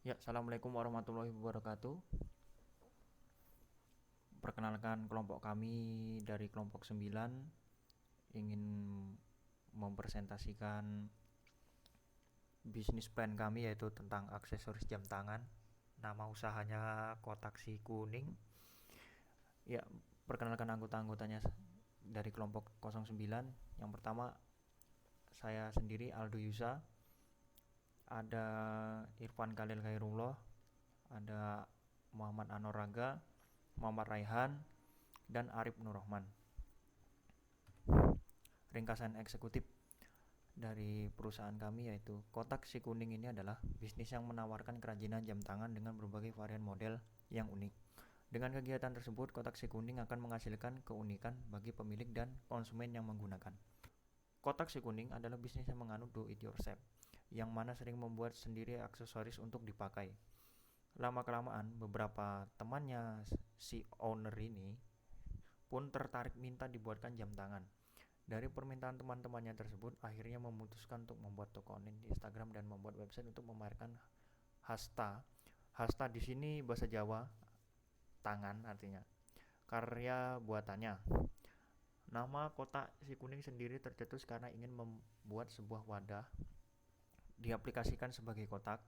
Ya, Assalamualaikum warahmatullahi wabarakatuh. Perkenalkan kelompok kami dari kelompok 9 ingin mempresentasikan bisnis plan kami yaitu tentang aksesoris jam tangan. Nama usahanya Kotak Si Kuning. Ya, perkenalkan anggota-anggotanya dari kelompok 09. Yang pertama saya sendiri Aldo Yusa, ada Irfan Khalil Khairullah, ada Muhammad Anoraga, Muhammad Raihan, dan Arif Nurrahman. Ringkasan eksekutif dari perusahaan kami yaitu Kotak Si Kuning ini adalah bisnis yang menawarkan kerajinan jam tangan dengan berbagai varian model yang unik. Dengan kegiatan tersebut, Kotak Si Kuning akan menghasilkan keunikan bagi pemilik dan konsumen yang menggunakan. Kotak Si Kuning adalah bisnis yang menganut do it yourself, yang mana sering membuat sendiri aksesoris untuk dipakai. Lama-kelamaan, beberapa temannya si owner ini pun tertarik minta dibuatkan jam tangan. Dari permintaan teman-temannya tersebut, akhirnya memutuskan untuk membuat toko online di Instagram dan membuat website untuk memamerkan hasta. Hasta di sini bahasa Jawa, tangan artinya. Karya buatannya. Nama Kotak Si Kuning sendiri tercetus karena ingin membuat sebuah wadah diaplikasikan sebagai kotak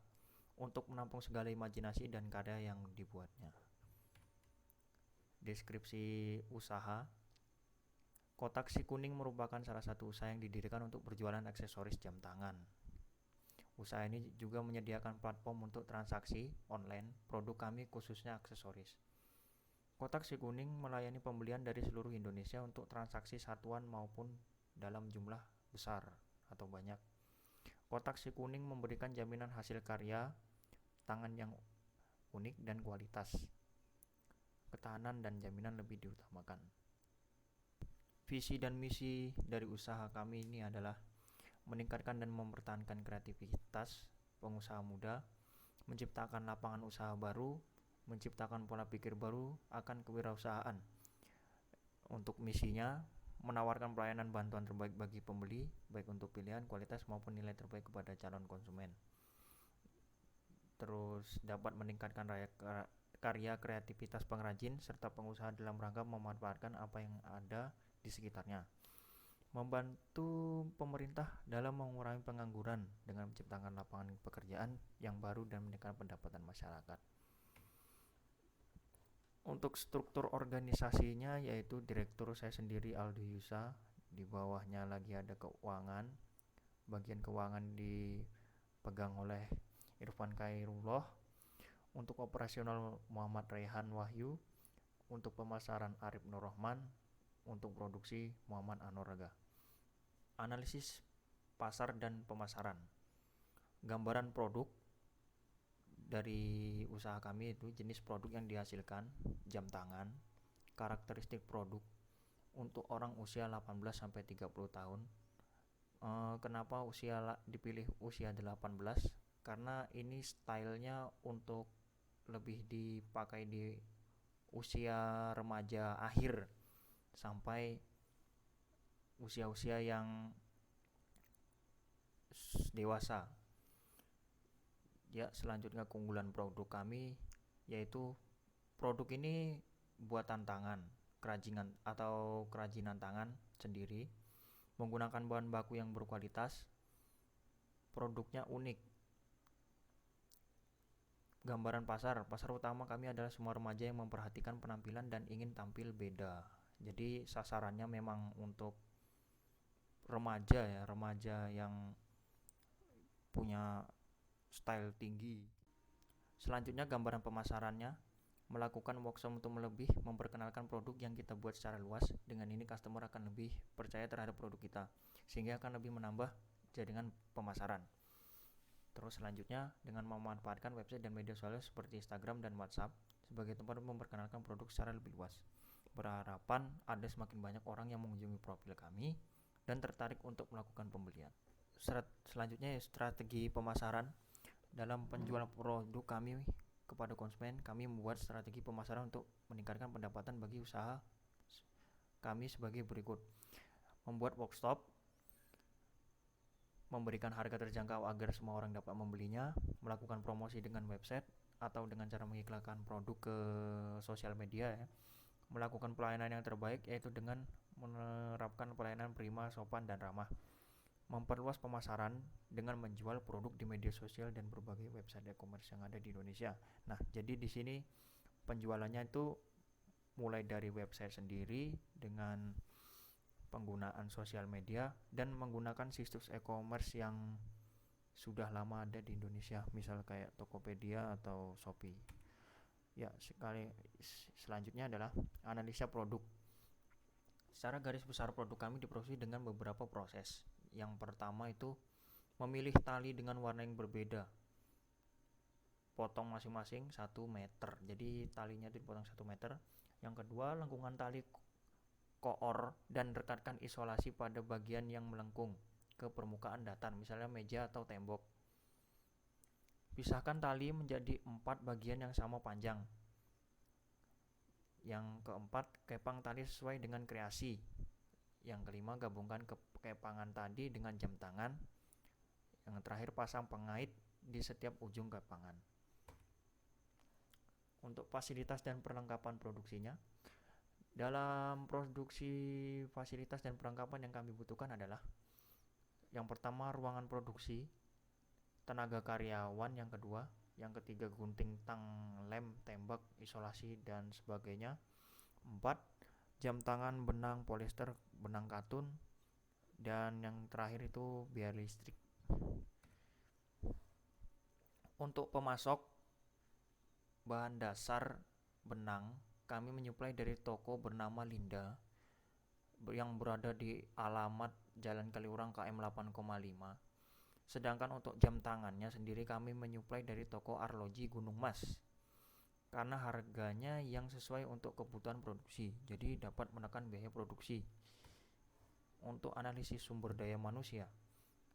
untuk menampung segala imajinasi dan karya yang dibuatnya. Deskripsi usaha: Kotak Si Kuning merupakan salah satu usaha yang didirikan untuk berjualan aksesoris jam tangan. Usaha ini juga menyediakan platform untuk transaksi online produk kami khususnya aksesoris. Kotak Si Kuning melayani pembelian dari seluruh Indonesia untuk transaksi satuan maupun dalam jumlah besar atau banyak. Kotak Si Kuning memberikan jaminan hasil karya tangan yang unik dan kualitas. Ketahanan dan jaminan lebih diutamakan. Visi dan misi dari usaha kami ini adalah meningkatkan dan mempertahankan kreativitas pengusaha muda, menciptakan lapangan usaha baru, menciptakan pola pikir baru akan kewirausahaan. Untuk misinya, menawarkan pelayanan bantuan terbaik bagi pembeli, baik untuk pilihan, kualitas maupun nilai terbaik kepada calon konsumen. Terus dapat meningkatkan karya kreativitas pengrajin serta pengusaha dalam rangka memanfaatkan apa yang ada di sekitarnya. Membantu pemerintah dalam mengurangi pengangguran dengan menciptakan lapangan pekerjaan yang baru dan meningkatkan pendapatan masyarakat. Untuk struktur organisasinya yaitu direktur saya sendiri Aldo Yusa, di bawahnya lagi ada keuangan. Bagian keuangan dipegang oleh Irfan Khairullah, untuk operasional Muhammad Raihan Wahyu, untuk pemasaran Arif Nurrahman, untuk produksi Muhammad Anoraga. Analisis pasar dan pemasaran. Gambaran produk dari usaha kami itu jenis produk yang dihasilkan, jam tangan, karakteristik produk untuk orang usia 18 sampai 30 tahun. Kenapa dipilih usia 18? Karena ini stylenya untuk lebih dipakai di usia remaja akhir sampai usia-usia yang dewasa. Ya, selanjutnya keunggulan produk kami yaitu produk ini buatan tangan, kerajinan tangan sendiri, menggunakan bahan baku yang berkualitas, produknya unik. Gambaran pasar utama kami adalah semua remaja yang memperhatikan penampilan dan ingin tampil beda. Jadi sasarannya memang untuk remaja yang punya style tinggi. Selanjutnya gambaran pemasarannya, melakukan workshop untuk lebih memperkenalkan produk yang kita buat secara luas. Dengan ini customer akan lebih percaya terhadap produk kita, sehingga akan lebih menambah jaringan pemasaran. Terus selanjutnya dengan memanfaatkan website dan media sosial seperti Instagram dan WhatsApp sebagai tempat memperkenalkan produk secara lebih luas. Berharapan ada semakin banyak orang yang mengunjungi profil kami dan tertarik untuk melakukan pembelian. Selanjutnya strategi pemasaran. Dalam penjualan produk kami kepada konsumen, kami membuat strategi pemasaran untuk meningkatkan pendapatan bagi usaha kami sebagai berikut. Membuat workshop memberikan harga terjangkau agar semua orang dapat membelinya, melakukan promosi dengan website atau dengan cara mengiklankan produk ke sosial media ya, melakukan pelayanan yang terbaik yaitu dengan menerapkan pelayanan prima, sopan, dan ramah, memperluas pemasaran dengan menjual produk di media sosial dan berbagai website e-commerce yang ada di Indonesia. Nah, jadi di sini penjualannya itu mulai dari website sendiri dengan penggunaan sosial media dan menggunakan situs e-commerce yang sudah lama ada di Indonesia, misal kayak Tokopedia atau Shopee. Ya, selanjutnya adalah analisa produk. Secara garis besar produk kami diproduksi dengan beberapa proses. Yang pertama itu memilih tali dengan warna yang berbeda. Potong masing-masing 1 meter. Jadi talinya itu dipotong 1 meter. Yang kedua, lengkungan tali koor dan rekatkan isolasi pada bagian yang melengkung ke permukaan datar, misalnya meja atau tembok. Pisahkan tali menjadi 4 bagian yang sama panjang. Yang keempat, kepang tali sesuai dengan kreasi. Yang kelima, gabungkan kepangan tadi dengan jam tangan. Yang terakhir, pasang pengait di setiap ujung kepangan. Untuk fasilitas dan perlengkapan produksinya, dalam produksi fasilitas dan perlengkapan yang kami butuhkan adalah yang pertama, ruangan produksi, tenaga karyawan yang kedua, yang ketiga, gunting, tang, lem, tembak, isolasi, dan sebagainya. 4, jam tangan, benang polyester, benang katun, dan yang terakhir itu biaya listrik. Untuk pemasok bahan dasar benang, kami menyuplai dari toko bernama Linda yang berada di alamat Jalan Kaliurang KM 8,5. Sedangkan untuk jam tangannya sendiri kami menyuplai dari toko Arloji Gunung Mas karena harganya yang sesuai untuk kebutuhan produksi, jadi dapat menekan biaya produksi. Untuk analisis sumber daya manusia,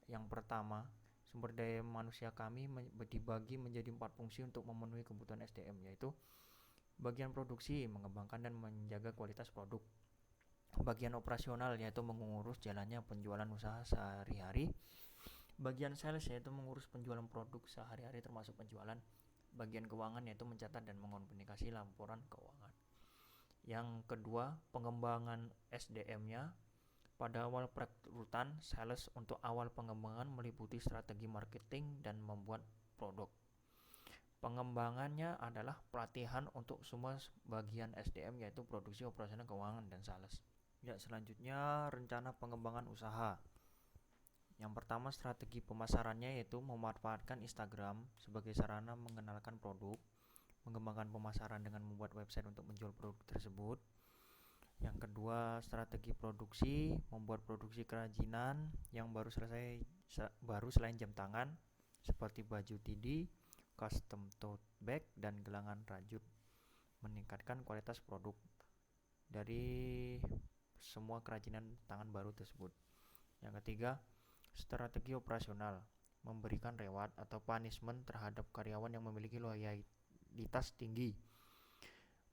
yang pertama, sumber daya manusia kami dibagi menjadi 4 fungsi untuk memenuhi kebutuhan SDM, yaitu bagian produksi, mengembangkan dan menjaga kualitas produk. Bagian operasional, yaitu mengurus jalannya penjualan usaha sehari-hari. Bagian sales, yaitu mengurus penjualan produk sehari-hari termasuk penjualan. Bagian keuangan, yaitu mencatat dan mengkomunikasi laporan keuangan. Yang kedua, pengembangan SDM-nya. Pada awal perekrutan, sales untuk awal pengembangan meliputi strategi marketing dan membuat produk. Pengembangannya adalah pelatihan untuk semua bagian SDM, yaitu produksi, operasional, keuangan, dan sales. Ya, selanjutnya rencana pengembangan usaha. Yang pertama, strategi pemasarannya yaitu memanfaatkan Instagram sebagai sarana mengenalkan produk, mengembangkan pemasaran dengan membuat website untuk menjual produk tersebut. Yang kedua, strategi produksi, membuat produksi kerajinan yang baru selain jam tangan seperti baju TD, custom tote bag, dan gelangan rajut, meningkatkan kualitas produk dari semua kerajinan tangan baru tersebut. Yang ketiga, strategi operasional, memberikan reward atau punishment terhadap karyawan yang memiliki loyalitas tinggi,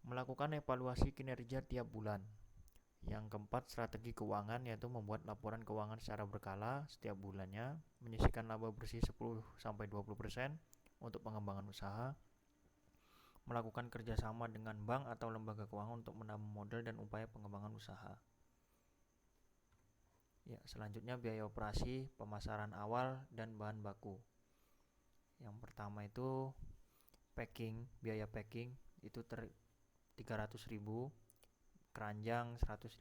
melakukan evaluasi kinerja tiap bulan. Yang keempat, strategi keuangan, yaitu membuat laporan keuangan secara berkala setiap bulannya, menyisihkan laba bersih 10-20% untuk pengembangan usaha, melakukan kerjasama dengan bank atau lembaga keuangan untuk menambah modal dan upaya pengembangan usaha. Ya, selanjutnya biaya operasi, pemasaran awal, dan bahan baku. Yang pertama itu packing, biaya packing itu 300.000, keranjang 150.000,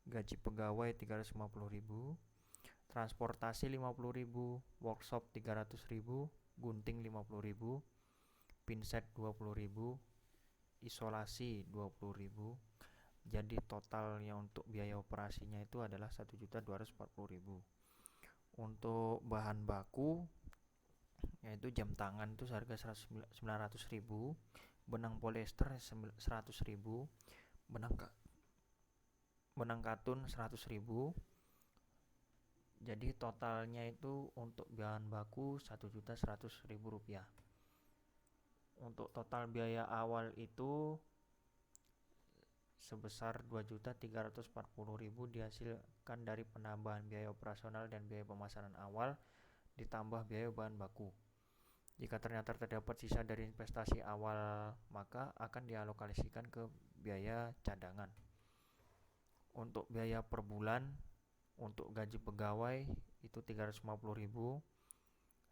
gaji pegawai 350.000, transportasi 50.000, workshop 300.000, gunting 50.000, pinset 20.000, isolasi 20.000. Jadi totalnya untuk biaya operasinya itu adalah 1.240.000. Untuk bahan baku yaitu jam tangan itu seharga 900.000, benang polyester 100.000, benang katun 100.000. Jadi totalnya itu untuk bahan baku 1.100.000 rupiah. Untuk total biaya awal itu sebesar 2.340.000 dihasilkan dari penambahan biaya operasional dan biaya pemasaran awal ditambah biaya bahan baku. Jika ternyata terdapat sisa dari investasi awal, maka akan dialokasikan ke biaya cadangan. Untuk biaya per bulan, untuk gaji pegawai itu 350.000,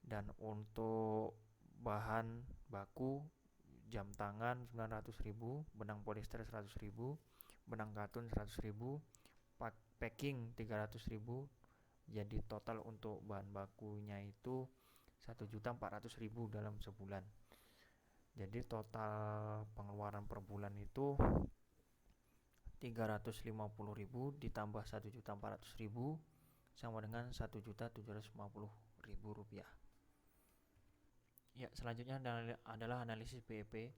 dan untuk bahan baku jam tangan 900.000, benang polyester 100.000, benang katun 100.000, packing 300.000. Jadi total untuk bahan bakunya itu 1.400.000 dalam sebulan. Jadi total pengeluaran per bulan itu 350.000 ditambah 1.400.000 sama dengan 1.750.000 rupiah. Ya, selanjutnya adalah analisis BEP.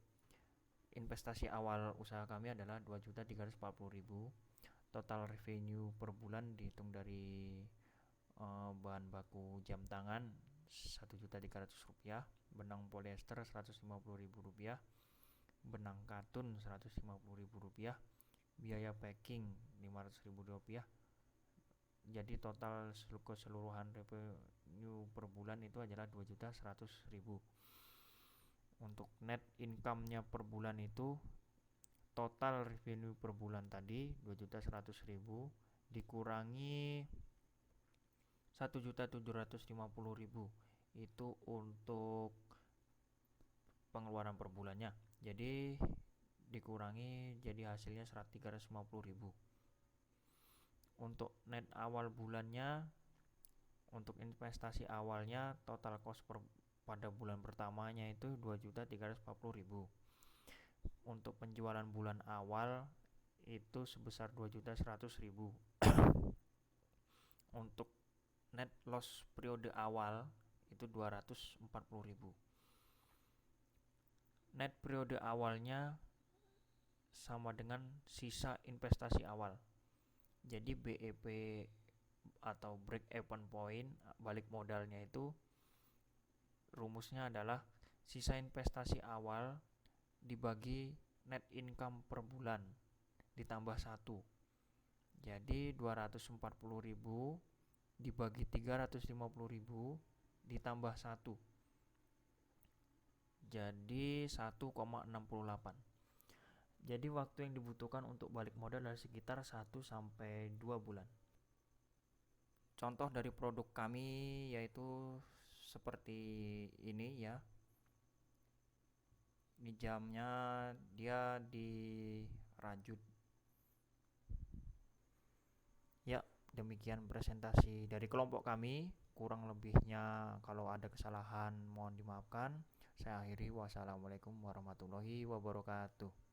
Investasi awal usaha kami adalah 2.340.000. Total revenue per bulan dihitung dari bahan baku jam tangan 1.300.000 rupiah, benang polyester 150.000 rupiah, benang katun 150.000 rupiah, biaya packing 500.000 rupiah. Jadi total keseluruhan revenue per bulan itu adalah 2.100.000. Untuk net income-nya per bulan itu total revenue per bulan tadi 2.100.000 dikurangi 1.750.000 itu untuk pengeluaran per bulannya. Jadi dikurangi jadi hasilnya 350.000. Untuk net awal bulannya, untuk investasi awalnya total cost pada bulan pertamanya itu 2.340.000. Untuk penjualan bulan awal itu sebesar 2.100.000. Untuk net loss periode awal itu 240.000. Net periode awalnya sama dengan sisa investasi awal. Jadi BEP atau break even point balik modalnya itu rumusnya adalah sisa investasi awal dibagi net income per bulan ditambah 1. Jadi 240.000 dibagi 350.000 ditambah 1. Jadi 1,68. Jadi waktu yang dibutuhkan untuk balik modal adalah sekitar 1-2 bulan. Contoh dari produk kami yaitu seperti ini ya. Ini jamnya dia dirajut. Ya, demikian presentasi dari kelompok kami. Kurang lebihnya kalau ada kesalahan mohon dimaafkan. Saya akhiri. Wassalamualaikum warahmatullahi wabarakatuh.